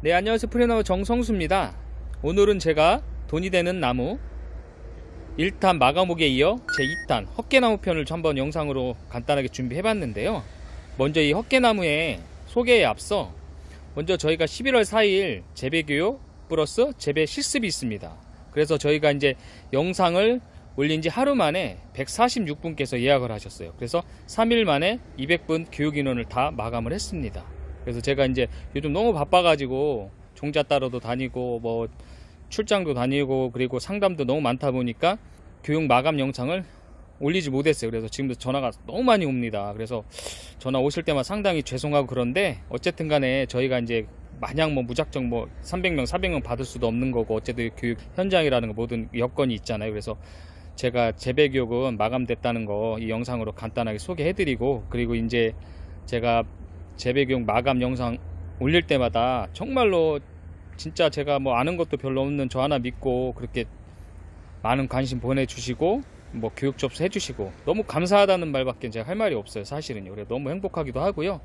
네, 안녕하세요. 프리나무 정성수입니다. 오늘은 제가 돈이 되는 나무 1탄 마감옥에 이어 제2탄 헛개나무 편을 한번 영상으로 간단하게 준비해 봤는데요. 먼저 이 헛개나무의 소개에 앞서 먼저 저희가 11월 4일 재배교육 플러스 재배 실습이 있습니다. 그래서 저희가 이제 영상을 올린 지 하루 만에 146분께서 예약을 하셨어요. 그래서 3일 만에 200분 교육 인원을 다 마감을 했습니다. 그래서 제가 이제 요즘 너무 바빠가지고 종자 따러도 다니고 뭐 출장도 다니고 그리고 상담도 너무 많다 보니까 교육 마감 영상을 올리지 못했어요. 그래서 지금도 전화가 너무 많이 옵니다. 그래서 전화 오실 때마다 상당히 죄송하고 그런데 어쨌든 간에 저희가 이제 마냥 뭐 무작정 뭐 300명 400명 받을 수도 없는 거고 어쨌든 교육 현장이라는 거 모든 여건이 있잖아요. 그래서 제가 재배 교육은 마감됐다는 거 이 영상으로 간단하게 소개해드리고, 그리고 이제 제가 재배 교육 마감 영상 올릴 때마다 정말로 진짜 제가 뭐 아는 것도 별로 없는 저 하나 믿고 그렇게 많은 관심 보내주시고 뭐 교육 접수 해주시고 너무 감사하다는 말밖에 제가 할 말이 없어요, 사실은요. 그래서 너무 행복하기도 하고요.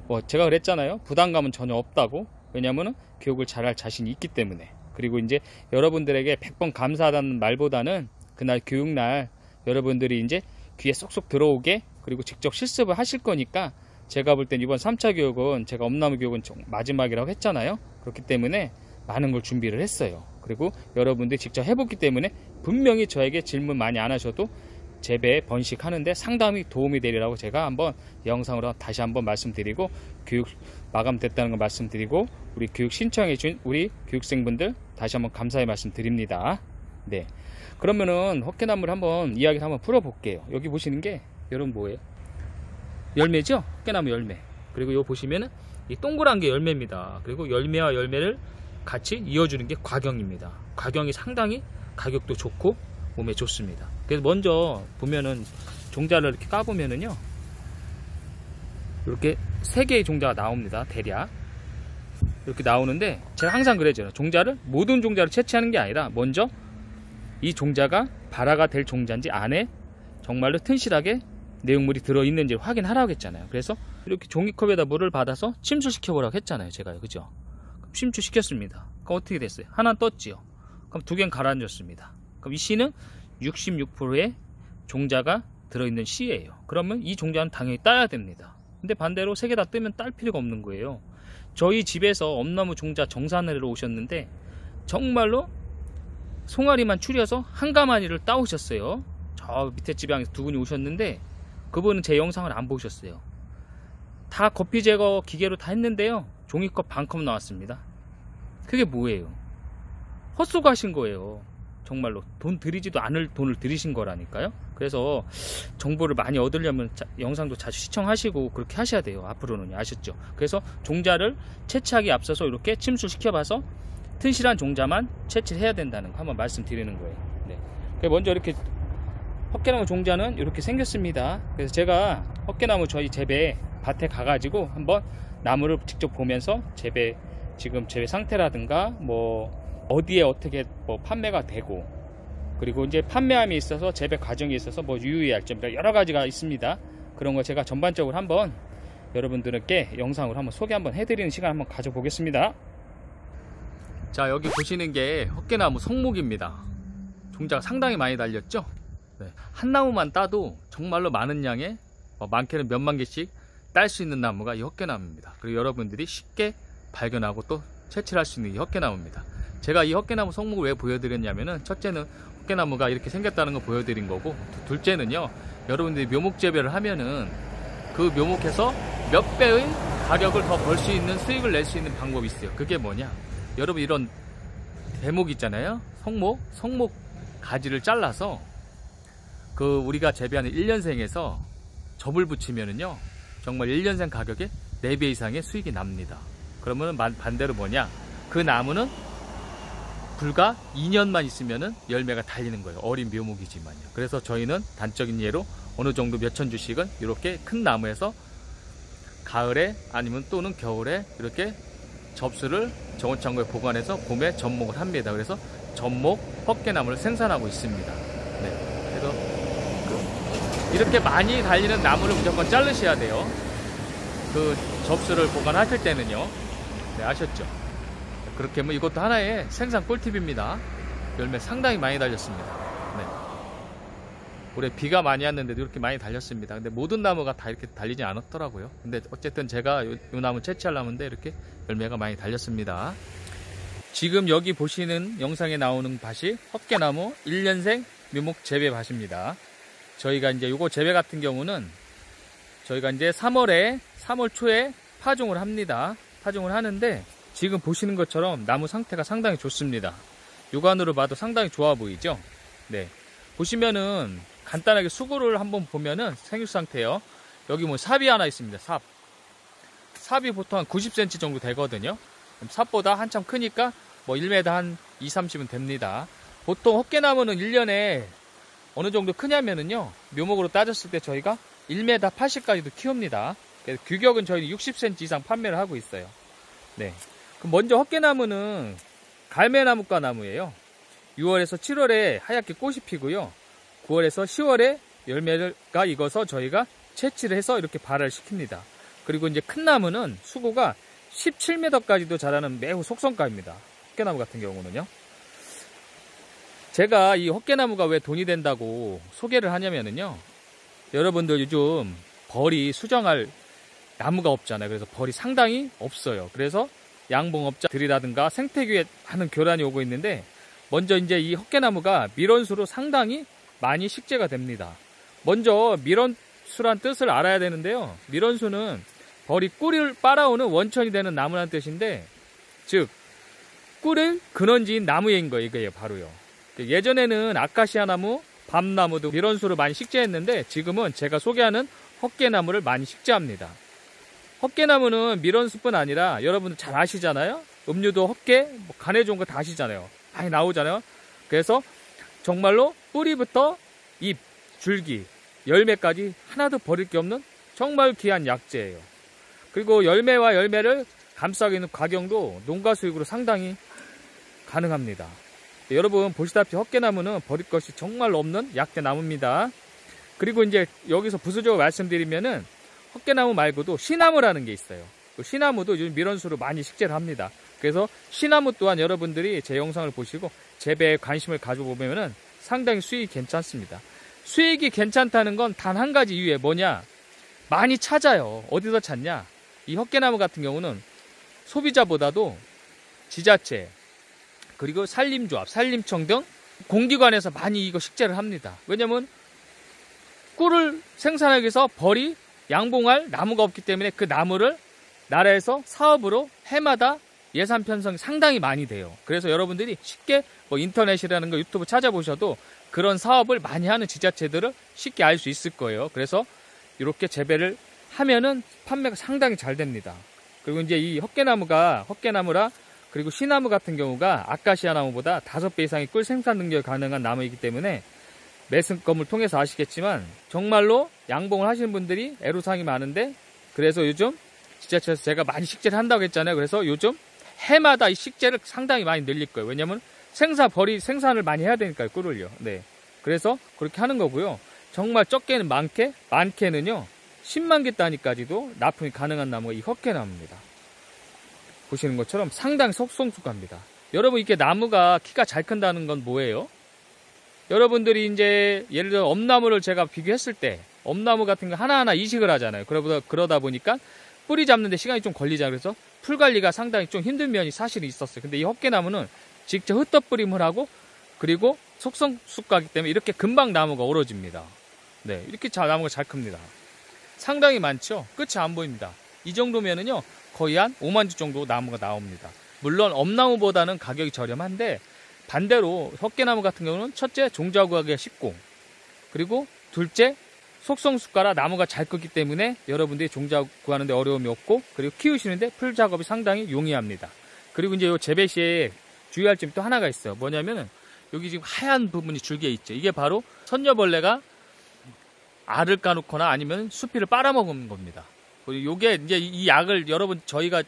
뭐 제가 그랬잖아요, 부담감은 전혀 없다고. 왜냐면은 교육을 잘할 자신이 있기 때문에. 그리고 이제 여러분들에게 100번 감사하다는 말보다는 그날 교육날 여러분들이 이제 귀에 쏙쏙 들어오게, 그리고 직접 실습을 하실 거니까 제가 볼 땐 이번 3차 교육은 제가 엄나무 교육은 마지막이라고 했잖아요. 그렇기 때문에 많은 걸 준비를 했어요. 그리고 여러분들이 직접 해보기 때문에 분명히 저에게 질문 많이 안 하셔도 재배 번식하는데 상당히 도움이 되리라고 제가 한번 영상으로 다시 한번 말씀드리고, 교육 마감됐다는 걸 말씀드리고, 우리 교육 신청해 준 우리 교육생분들 다시 한번 감사의 말씀 드립니다. 네, 그러면은 헛개나무를 한번 이야기를 한번 풀어볼게요. 여기 보시는 게 여러분 뭐예요? 열매죠? 헛개나무 열매. 그리고 요 보시면은 이 동그란 게 열매입니다. 그리고 열매와 열매를 같이 이어주는 게 과경입니다. 과경이 상당히 가격도 좋고 몸에 좋습니다. 그래서 먼저 보면은 종자를 이렇게 까보면은요, 이렇게 3개의 종자가 나옵니다. 대략 이렇게 나오는데, 제가 항상 그러잖아요. 종자를 모든 종자를 채취하는 게 아니라 먼저 이 종자가 발화가 될 종자인지 안에 정말로 튼실하게 내용물이 들어있는지 확인하라고 했잖아요. 그래서 이렇게 종이컵에다 물을 받아서 침수시켜 보라고 했잖아요, 제가요. 그죠? 그럼 침수시켰습니다. 그럼 어떻게 됐어요? 하나 떴지요. 그럼 2개는 가라앉았습니다. 그럼 이 씨는 66%의 종자가 들어있는 씨예요. 그러면 이 종자는 당연히 따야 됩니다. 근데 반대로 3개 다 뜨면 딸 필요가 없는 거예요. 저희 집에서 엄나무 종자 정산을 하러 오셨는데 정말로 송아리만 추려서 한 가마니를 따오셨어요. 저 밑에 지방에서 2분이 오셨는데 그분은 제 영상을 안 보셨어요. 다 거피 제거 기계로 다 했는데요, 종이컵 반컵 나왔습니다. 그게 뭐예요? 헛수고 하신 거예요. 정말로 돈 들이지도 않을 돈을 들이신 거라니까요. 그래서 정보를 많이 얻으려면 영상도 자주 시청하시고 그렇게 하셔야 돼요, 앞으로는. 아셨죠? 그래서 종자를 채취하기 앞서서 이렇게 침수시켜 봐서 튼실한 종자만 채취를 해야 된다는 거 한번 말씀드리는 거예요. 네. 먼저 이렇게 헛개나무 종자는 이렇게 생겼습니다. 그래서 제가 헛개나무 저희 재배 밭에 가가지고 한번 나무를 직접 보면서 지금 재배 상태라든가 뭐 어디에 어떻게 뭐 판매가 되고, 그리고 이제 판매함에 있어서 재배 과정에 있어서 뭐 유의할 점 여러 가지가 있습니다. 그런 거 제가 전반적으로 한번 여러분들께 영상으로 한번 소개 한번 해드리는 시간 한번 가져보겠습니다. 자, 여기 보시는 게 헛개나무 성목입니다. 종자가 상당히 많이 달렸죠? 네. 한 나무만 따도 정말로 많은 양의 많게는 몇만 개씩 딸 수 있는 나무가 이 헛개나무입니다. 그리고 여러분들이 쉽게 발견하고 또 채취를 할 수 있는 이 헛개나무입니다. 제가 이 헛개나무 성목을 왜 보여드렸냐면은, 첫째는 헛개나무가 이렇게 생겼다는 거 보여드린 거고, 둘째는요, 여러분들이 묘목 재배를 하면은 그 묘목에서 몇 배의 가격을 더 벌 수 있는 수익을 낼 수 있는 방법이 있어요. 그게 뭐냐? 여러분 이런 대목 있잖아요. 성목 가지를 잘라서 우리가 재배하는 1년생에서 접을 붙이면은요, 정말 1년생 가격에 4배 이상의 수익이 납니다. 그러면 반대로 뭐냐? 그 나무는 불과 2년만 있으면은 열매가 달리는 거예요. 어린 묘목이지만요. 그래서 저희는 단적인 예로 어느 정도 몇천 주씩은 이렇게 큰 나무에서 가을에 아니면 또는 겨울에 이렇게 접수를 정원창고에 보관해서 봄에 접목을 합니다. 그래서 접목 헛개나무를 생산하고 있습니다. 네. 그래서 이렇게 많이 달리는 나무를 무조건 자르셔야 돼요. 그 접수를 보관하실 때는요. 네, 아셨죠? 그렇게 뭐 이것도 하나의 생산 꿀팁입니다. 열매 상당히 많이 달렸습니다. 네. 올해 비가 많이 왔는데도 이렇게 많이 달렸습니다. 근데 모든 나무가 다 이렇게 달리지 않았더라고요. 근데 어쨌든 제가 이 나무 채취할 나무인데 이렇게 열매가 많이 달렸습니다. 지금 여기 보시는 영상에 나오는 밭이 헛개나무 1년생 묘목 재배 밭입니다. 저희가 이제 요거 재배 같은 경우는 저희가 이제 3월 초에 파종을 합니다. 파종을 하는데 지금 보시는 것처럼 나무 상태가 상당히 좋습니다. 육안으로 봐도 상당히 좋아 보이죠? 네. 보시면은 간단하게 수구를 한번 보면은 생육 상태요. 여기 뭐 삽이 하나 있습니다. 삽이 보통 한 90cm 정도 되거든요. 삽보다 한참 크니까 뭐 1m 한 2, 30은 됩니다. 보통 헛개나무는 1년에 어느 정도 크냐면은요, 묘목으로 따졌을 때 저희가 1m 80까지도 키웁니다. 그래서 규격은 저희 60cm 이상 판매를 하고 있어요. 네. 그럼 먼저 헛개나무는 갈매나무과 나무예요. 6월에서 7월에 하얗게 꽃이 피고요. 9월에서 10월에 열매가 익어서 저희가 채취를 해서 이렇게 발화를 시킵니다. 그리고 이제 큰 나무는 수고가 17m까지도 자라는 매우 속성가입니다. 헛개나무 같은 경우는요. 제가 이 헛개나무가 왜 돈이 된다고 소개를 하냐면요. 여러분들 요즘 벌이 수정할 나무가 없잖아요. 그래서 벌이 상당히 없어요. 그래서 양봉업자들이라든가 생태계에 많은 교란이 오고 있는데, 먼저 이제 이 헛개나무가 밀원수로 상당히 많이 식재가 됩니다. 먼저 밀원수란 뜻을 알아야 되는데요. 밀원수는 벌이 꿀을 빨아오는 원천이 되는 나무라는 뜻인데, 즉 꿀을 근원지인 나무인 거예요. 이게 바로요. 예전에는 아카시아 나무, 밤나무도 밀원수를 많이 식재했는데, 지금은 제가 소개하는 헛개나무를 많이 식재합니다. 헛개나무는 밀원수뿐 아니라 여러분들 잘 아시잖아요. 음료도 헛개, 뭐 간에 좋은 거 다 아시잖아요. 많이 나오잖아요. 그래서 정말로 뿌리부터 잎, 줄기, 열매까지 하나도 버릴 게 없는 정말 귀한 약재예요. 그리고 열매와 열매를 감싸고 있는 과경도 농가 수익으로 상당히 가능합니다. 여러분 보시다시피 헛개나무는 버릴 것이 정말 없는 약재 나무입니다. 그리고 이제 여기서 부수적으로 말씀드리면은 헛개나무 말고도 시나무라는 게 있어요. 시나무도 요즘 밀원수로 많이 식재를 합니다. 그래서 시나무 또한 여러분들이 제 영상을 보시고 재배에 관심을 가져보면은 상당히 수익이 괜찮습니다. 수익이 괜찮다는 건 단 한 가지 이유에 뭐냐? 많이 찾아요. 어디서 찾냐? 이 헛개나무 같은 경우는 소비자보다도 지자체, 그리고 산림조합, 산림청 등 공기관에서 많이 이거 식재를 합니다. 왜냐면 꿀을 생산하기 위해서 벌이 양봉할 나무가 없기 때문에 그 나무를 나라에서 사업으로 해마다 예산 편성이 상당히 많이 돼요. 그래서 여러분들이 쉽게 뭐 인터넷이라는 거 유튜브 찾아보셔도 그런 사업을 많이 하는 지자체들을 쉽게 알 수 있을 거예요. 그래서 이렇게 재배를 하면은 판매가 상당히 잘 됩니다. 그리고 이제 이 헛개나무라 그리고 시나무 같은 경우가 아카시아 나무보다 5배 이상의 꿀 생산 능력이 가능한 나무이기 때문에 매승검을 통해서 아시겠지만 정말로 양봉을 하시는 분들이 애로사항이 많은데, 그래서 요즘 지자체에서 제가 많이 식재를 한다고 했잖아요. 그래서 요즘 해마다 이 식재를 상당히 많이 늘릴 거예요. 왜냐면 생산을 많이 해야 되니까요. 꿀을요. 네. 그래서 그렇게 하는 거고요. 정말 적게는 많게는요 10만 개 단위까지도 납품이 가능한 나무가 이 헛개나무입니다. 보시는 것처럼 상당히 속성숙합니다. 여러분, 이렇게 나무가 키가 잘 큰다는 건 뭐예요? 여러분들이 이제 예를 들어 엄나무를 제가 비교했을 때 엄나무 같은 거 하나하나 이식을 하잖아요. 그러다 보니까 뿌리 잡는데 시간이 좀 걸리잖아요. 그래서 풀 관리가 상당히 좀 힘든 면이 사실 있었어요. 근데 이 헛개나무는 직접 흩어뿌림을 하고, 그리고 속성숙하기 때문에 이렇게 금방 나무가 오러집니다. 네, 이렇게 나무가 잘 큽니다. 상당히 많죠? 끝이 안 보입니다. 이 정도면은요 거의 한 5만 주 정도 나무가 나옵니다. 물론 엄나무보다는 가격이 저렴한데, 반대로 헛개나무 같은 경우는 첫째 종자 구하기가 쉽고, 그리고 둘째 속성수가라 나무가 잘 크기 때문에 여러분들이 종자 구하는데 어려움이 없고, 그리고 키우시는데 풀 작업이 상당히 용이합니다. 그리고 이제 이 재배 시에 주의할 점이 또 하나가 있어요. 뭐냐면은 여기 지금 하얀 부분이 줄기에 있죠. 이게 바로 선녀벌레가 알을 까놓거나 아니면 수피를 빨아먹은 겁니다. 요게 이제 이 약을 저희가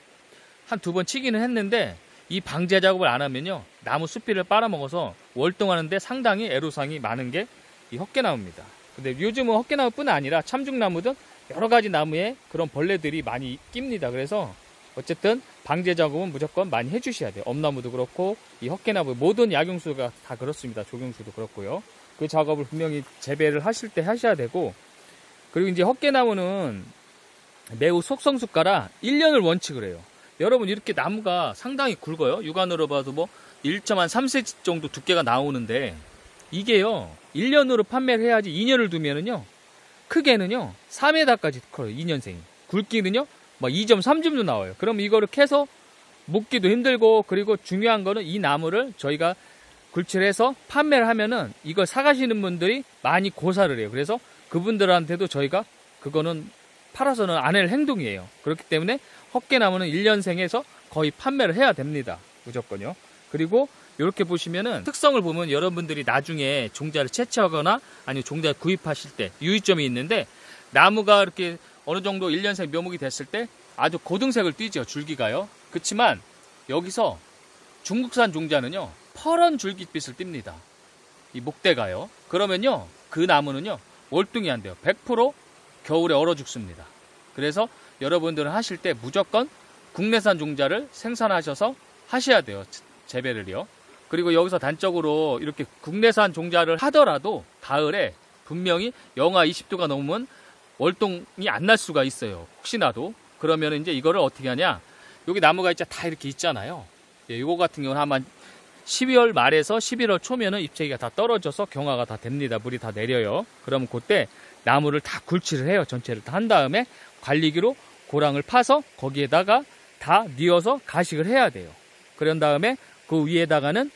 한 2번 치기는 했는데, 이 방제 작업을 안 하면요 나무 수피를 빨아먹어서 월동하는데 상당히 애로사항이 많은 게 이 헛개나무입니다. 근데 요즘은 헛개나무뿐 아니라 참중나무 등 여러 가지 나무에 그런 벌레들이 많이 낍니다. 그래서 어쨌든 방제 작업은 무조건 많이 해주셔야 돼요. 엄나무도 그렇고 이 헛개나무 모든 약용수가 다 그렇습니다. 조경수도 그렇고요. 그 작업을 분명히 재배를 하실 때 하셔야 되고, 그리고 이제 헛개나무는 매우 속성수가라 1년을 원칙을 해요. 여러분 이렇게 나무가 상당히 굵어요. 육안으로 봐도 뭐 1.3cm 정도 두께가 나오는데 이게요 1년으로 판매를 해야지 2년을 두면은요 크게는요 4m까지 커요. 2년생이. 굵기는요 뭐 2.3줌도 나와요. 그럼 이거를 캐서 묶기도 힘들고, 그리고 중요한 거는 이 나무를 저희가 굴치를 해서 판매를 하면은 이걸 사가시는 분들이 많이 고사를 해요. 그래서 그분들한테도 저희가 그거는 팔아서는 안 할 행동이에요. 그렇기 때문에 헛개나무는 1년생에서 거의 판매를 해야 됩니다. 무조건요. 그리고 이렇게 보시면은 특성을 보면 여러분들이 나중에 종자를 채취하거나 아니면 종자를 구입하실 때 유의점이 있는데, 나무가 이렇게 어느 정도 1년생 묘목이 됐을 때 아주 고등색을 띠죠. 줄기가요. 그렇지만 여기서 중국산 종자는요 퍼런 줄깃빛을 띱니다. 이 목대가요. 그러면요 그 나무는요 월등히 안 돼요. 100% 겨울에 얼어 죽습니다. 그래서 여러분들은 하실 때 무조건 국내산 종자를 생산하셔서 하셔야 돼요. 재배를요. 그리고 여기서 단적으로 이렇게 국내산 종자를 하더라도 가을에 분명히 영하 20도가 넘으면 월동이 안 날 수가 있어요. 혹시나도. 그러면 이제 이거를 어떻게 하냐, 여기 나무가 이제 다 이렇게 있잖아요. 예, 이거 같은 경우는 아마 12월 말에서 11월 초면은 잎채기가 다 떨어져서 경화가 다 됩니다. 물이 다 내려요. 그러면 그때 나무를 다 굴치를 해요. 전체를 다 한 다음에 관리기로 고랑을 파서 거기에다가 다 뉘어서 가식을 해야 돼요. 그런 다음에 그 위에다가는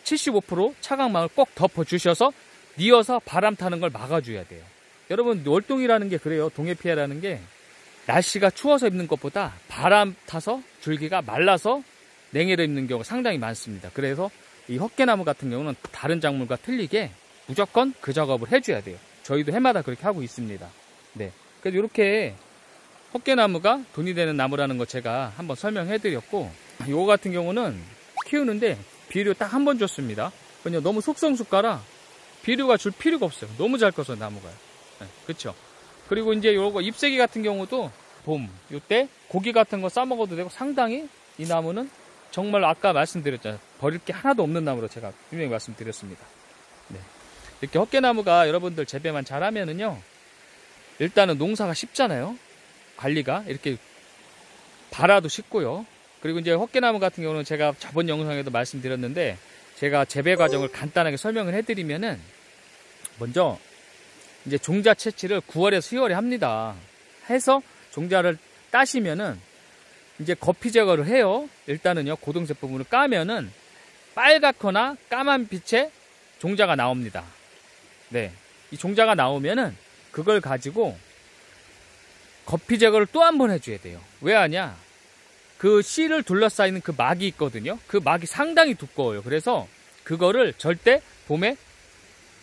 75% 차광망을 꼭 덮어주셔서 뉘어서 바람 타는 걸 막아줘야 돼요. 여러분 월동이라는 게 그래요. 동해 피해라는 게 날씨가 추워서 입는 것보다 바람 타서 줄기가 말라서 냉해를 입는 경우가 상당히 많습니다. 그래서 이 헛개나무 같은 경우는 다른 작물과 틀리게 무조건 그 작업을 해줘야 돼요. 저희도 해마다 그렇게 하고 있습니다. 네. 그래서 이렇게 헛개나무가 돈이 되는 나무라는 거 제가 한번 설명해 드렸고, 이거 같은 경우는 키우는데 비료 딱 한 번 줬습니다. 그냥 너무 속성수가라 비료가 줄 필요가 없어요. 너무 잘 커서 나무가요. 네, 그렇죠. 그리고 이제 요거 잎새기 같은 경우도 봄 요때 고기 같은 거 싸 먹어도 되고, 상당히 이 나무는 정말 아까 말씀드렸잖아요. 버릴 게 하나도 없는 나무로 제가 분명히 말씀드렸습니다. 네. 이렇게 헛개나무가 여러분들 재배만 잘하면은요, 일단은 농사가 쉽잖아요. 관리가 이렇게 발아도 쉽고요. 그리고 이제 헛개나무 같은 경우는 제가 저번 영상에도 말씀드렸는데, 제가 재배 과정을 간단하게 설명을 해드리면은, 먼저 이제 종자 채취를 9월에서 10월에 합니다. 해서 종자를 따시면은 이제 거피 제거를 해요. 일단은요 고등색 부분을 까면은 빨갛거나 까만 빛의 종자가 나옵니다. 네, 이 종자가 나오면은 그걸 가지고 거피 제거를 또 한 번 해줘야 돼요. 왜 하냐? 그 씨를 둘러싸이는 그 막이 있거든요. 그 막이 상당히 두꺼워요. 그래서 그거를 절대 봄에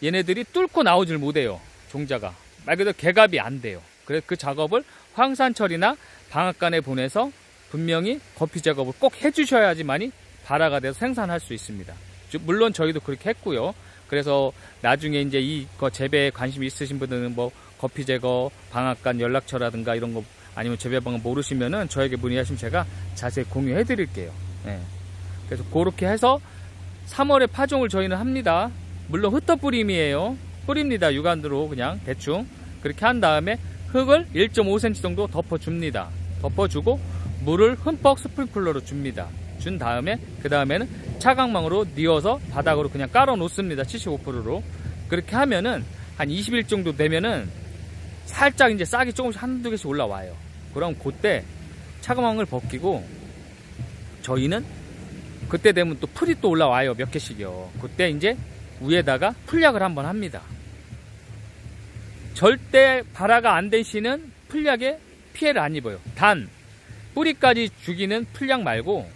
얘네들이 뚫고 나오질 못해요. 종자가 말 그대로 개갑이 안 돼요. 그래서 그 작업을 황산철이나 방앗간에 보내서 분명히 거피 작업을 꼭 해주셔야지만이 발화가 돼서 생산할 수 있습니다. 물론 저희도 그렇게 했고요. 그래서 나중에 이제 이거 재배에 관심이 있으신 분들은 뭐 거피 제거, 방앗간 연락처라든가 이런 거 아니면 재배 방법 모르시면은 저에게 문의하시면 제가 자세히 공유해 드릴게요. 네. 그래서 그렇게 해서 3월에 파종을 저희는 합니다. 물론 흩어뿌림이에요. 뿌립니다. 육안으로 그냥 대충 그렇게 한 다음에 흙을 1.5cm 정도 덮어줍니다. 덮어주고 물을 흠뻑 스프링클러로 줍니다. 준 다음에 그 다음에는 차광망으로 뉘어서 바닥으로 그냥 깔아 놓습니다. 75%로. 그렇게 하면은 한 20일 정도 되면은 살짝 이제 싹이 조금씩 한두 개씩 올라와요. 그럼 그때 차광망을 벗기고, 저희는 그때 되면 또 풀이 또 올라와요. 몇 개씩요. 그때 이제 위에다가 풀약을 한번 합니다. 절대 발화가 안 된 씨는 풀약에 피해를 안 입어요. 단 뿌리까지 죽이는 풀약 말고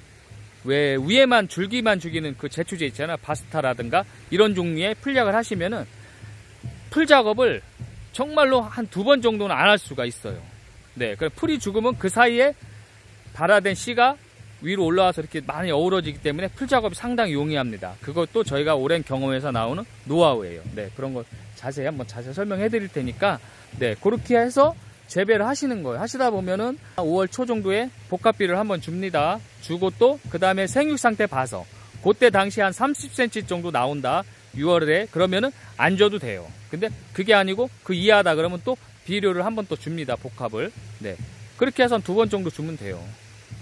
왜 위에만 줄기만 죽이는 그 제초제 있잖아, 바스타라든가 이런 종류의 풀약을 하시면은 풀 작업을 정말로 한 2번 정도는 안 할 수가 있어요. 네, 그럼 풀이 죽으면 그 사이에 발화된 씨가 위로 올라와서 이렇게 많이 어우러지기 때문에 풀 작업이 상당히 용이합니다. 그것도 저희가 오랜 경험에서 나오는 노하우예요. 네, 그런 거 자세히 설명해 드릴 테니까, 네, 그렇게 해서 재배를 하시는 거예요. 하시다 보면은 5월 초 정도에 복합비를 한번 줍니다. 주고 또 그 다음에 생육 상태 봐서 그때 당시 한 30cm 정도 나온다. 6월에 그러면은 안 줘도 돼요. 근데 그게 아니고 그 이하다 그러면 또 비료를 한번 또 줍니다. 복합을. 네. 그렇게 해서 한 2번 정도 주면 돼요.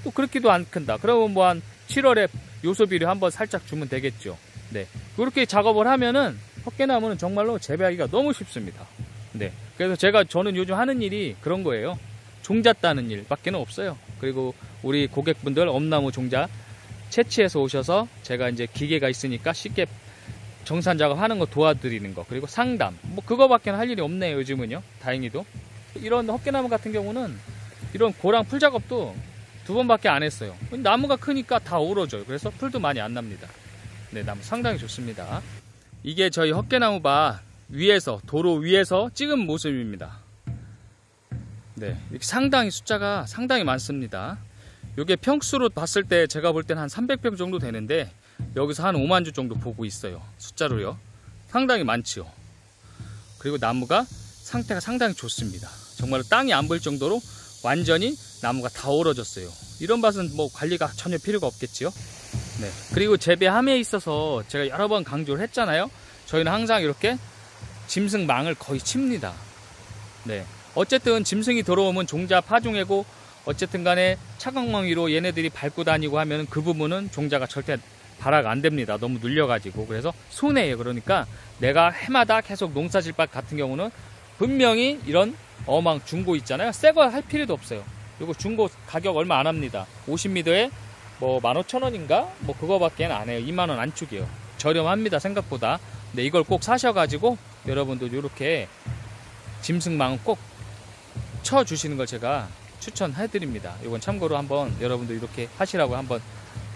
또 그렇게도 안 큰다. 그러면 뭐 한 7월에 요소 비료 한번 살짝 주면 되겠죠. 네. 그렇게 작업을 하면은 헛개나무는 정말로 재배하기가 너무 쉽습니다. 네. 그래서 저는 요즘 하는 일이 그런 거예요. 종자 따는 일밖에 없어요. 그리고 우리 고객분들 엄나무 종자 채취해서 오셔서 제가 이제 기계가 있으니까 쉽게 정산 작업하는 거 도와드리는 거, 그리고 상담, 뭐 그거밖에 할 일이 없네요. 요즘은요. 다행히도. 이런 헛개나무 같은 경우는 이런 고랑 풀 작업도 2번밖에 안 했어요. 나무가 크니까 다 오러져요. 그래서 풀도 많이 안 납니다. 네, 나무 상당히 좋습니다. 이게 저희 헛개나무밭 위에서, 도로 위에서 찍은 모습입니다. 네, 이렇게 상당히 숫자가 상당히 많습니다. 이게 평수로 봤을 때 제가 볼 때는 한 300평 정도 되는데 여기서 한 5만 주 정도 보고 있어요. 숫자로요. 상당히 많지요. 그리고 나무가 상태가 상당히 좋습니다. 정말 땅이 안 보일 정도로 완전히 나무가 다 오러졌어요. 이런 밭은 뭐 관리가 전혀 필요가 없겠지요. 네. 그리고 재배함에 있어서 제가 여러 번 강조를 했잖아요. 저희는 항상 이렇게 짐승망을 거의 칩니다. 네. 어쨌든 짐승이 들어오면 종자 파종해고 어쨌든 간에 차광망 위로 얘네들이 밟고 다니고 하면 그 부분은 종자가 절대 발화가 안 됩니다. 너무 눌려가지고. 그래서 손해예요. 그러니까 내가 해마다 계속 농사질밭 같은 경우는 분명히 이런 어망 중고 있잖아요. 새 거 할 필요도 없어요. 이거 중고 가격 얼마 안 합니다. 50m에 뭐 15,000원인가? 뭐 그거밖에 안 해요. 2만원 안쪽이에요. 저렴합니다. 생각보다. 근데 이걸 꼭 사셔가지고 여러분도 이렇게 짐승망은 꼭 쳐주시는 걸 제가 추천해드립니다. 이건 참고로 한번 여러분들 이렇게 하시라고 한번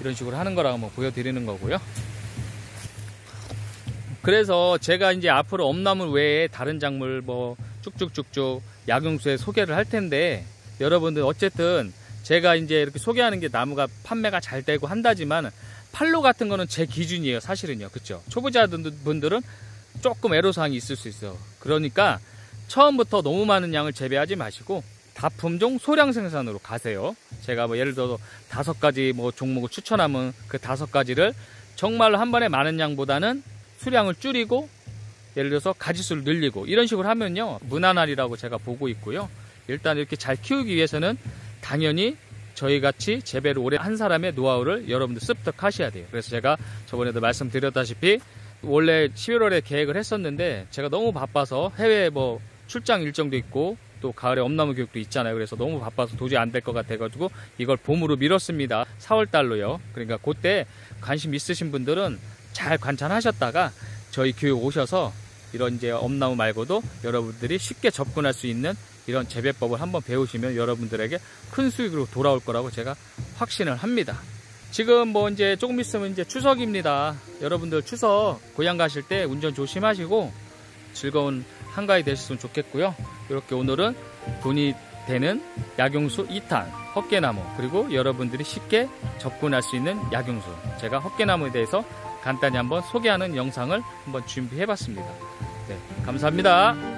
이런 식으로 하는 거라고 한번 보여드리는 거고요. 그래서 제가 이제 앞으로 엄나무 외에 다른 작물 뭐 쭉쭉쭉쭉 약용수에 소개를 할 텐데 여러분들 어쨌든 제가 이제 이렇게 소개하는 게 나무가 판매가 잘 되고 한다지만 판로 같은 거는 제 기준이에요. 사실은요. 그쵸? 초보자분들은 조금 애로사항이 있을 수 있어요. 그러니까 처음부터 너무 많은 양을 재배하지 마시고 다품종 소량 생산으로 가세요. 제가 뭐 예를 들어서 5가지 뭐 종목을 추천하면 그 5가지를 정말로 한 번에 많은 양보다는 수량을 줄이고 예를 들어서 가지수를 늘리고 이런 식으로 하면요 무난하리라고 제가 보고 있고요. 일단 이렇게 잘 키우기 위해서는 당연히 저희같이 재배를 오래 한 사람의 노하우를 여러분들 습득하셔야 돼요. 그래서 제가 저번에도 말씀드렸다시피 원래 11월에 계획을 했었는데 제가 너무 바빠서 해외 뭐 출장 일정도 있고 또 가을에 엄나무 교육도 있잖아요. 그래서 너무 바빠서 도저히 안 될 것 같아가지고 이걸 봄으로 미뤘습니다. 4월달로요. 그러니까 그때 관심 있으신 분들은 잘 관찰하셨다가 저희 교육 오셔서 이런 이제 엄나무 말고도 여러분들이 쉽게 접근할 수 있는 이런 재배법을 한번 배우시면 여러분들에게 큰 수익으로 돌아올 거라고 제가 확신을 합니다. 지금 뭐 이제 조금 있으면 이제 추석입니다. 여러분들 추석 고향 가실 때 운전 조심하시고 즐거운 한가위 되셨으면 좋겠고요. 이렇게 오늘은 돈이 되는 약용수 2탄 헛개나무 그리고 여러분들이 쉽게 접근할 수 있는 약용수 제가 헛개나무에 대해서 간단히 한번 소개하는 영상을 한번 준비해 봤습니다. 네, 감사합니다.